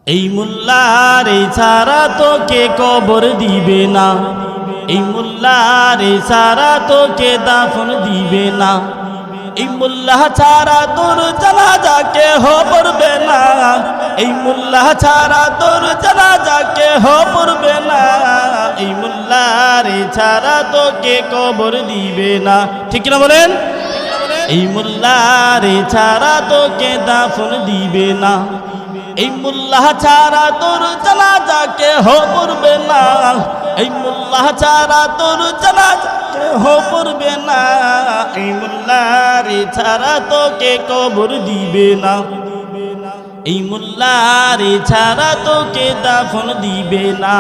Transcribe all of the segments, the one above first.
এই মোল্লার ছাড়া তোকে কবর দিবে না, এই মোল্লার ছাড়া তোকে দাফন দিবে না, এই মোল্লা ছাড়া তোর জানাজা কেহ পড়বে না, এই মোল্লা ছাড়া তোর জানাজা কেহ পড়বে না, এই মোল্লার ছাড়া তোকে কবর দিবে না। ঠিক না বলেন? এই মোল্লার ছাড়া তোকে দাফন দিবে না, এই মোল্লা ছাড়া তোর জানাজা কেহ পড়বে না, এই মোল্লা ছাড়া তোর জানাজা কেহ পড়বে না, এই মোল্লার ছাড়া তোকে কবর দিবে না, এই মোল্লার ছাড়া তোকে দাফন দিবে না।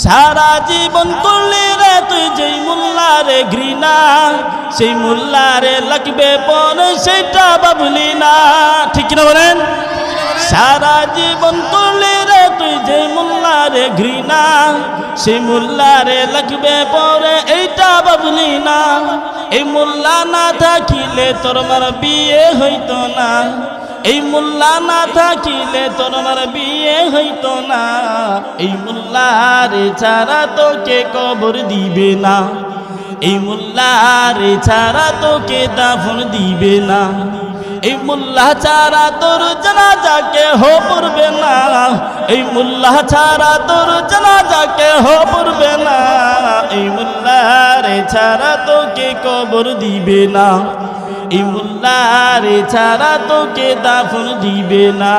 সারা জীবন করলে রে তুই যেই মোল্লারে ঘৃণা, সেই মোল্লারে লাগবে পর সেটা ভাবলি না। ঠিক না বলেন? সারা জীবন করলে রে তুই যেই মোল্লারে ঘৃণা, সেই মোল্লারে লাগবে পরে এইটা ভাবলি না। এই মোল্লা না থাকিলে তোর মার বিয়ে হইতো না, এই মোল্লা না থাকিলে তোর আমার বিয়ে হইতো না, এই মোল্লার ছাড়া তোকে কবর দিবে না, এই মোল্লার ছাড়া তোকে দাফন দিবে না, এই মোল্লা ছাড়া তোর জানাজা কেহ পড়বে না, এই মোল্লা ছাড়া তোর জানাজা কেহ পড়বে না, এই মোল্লার ছাড়া তোকে কবর দিবে না, এই মোল্লার ছাড়া তোকে দাফন দিবে না।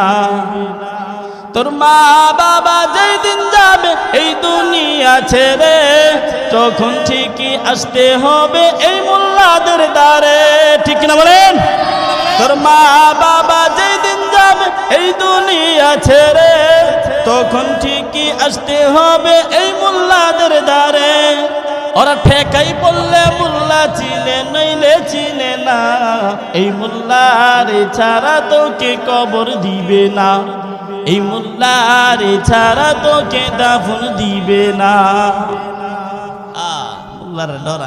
তোর মা বাবা যেই দিন যাবে এই দুনিয়া ছেড়ে, তখন ঠিকই আসতে হবে এই মোল্লাদের দ্বারে। ঠিক না বলেন? তোর মা বাবা যেই দিন যাবে এই দুনিয়া ছেড়ে, তখন ঠিকই আসতে হবে এই মোল্লাদের দ্বারে। ওরা ঠেকাই বললে মোল্লা চিনে নইলে চিনে না, এই মোল্লার ছাড়া তোকে কবর দিবে না, এই মোল্লার ছাড়া তোকে দাফন দিবে না। মোল্লার ডরা।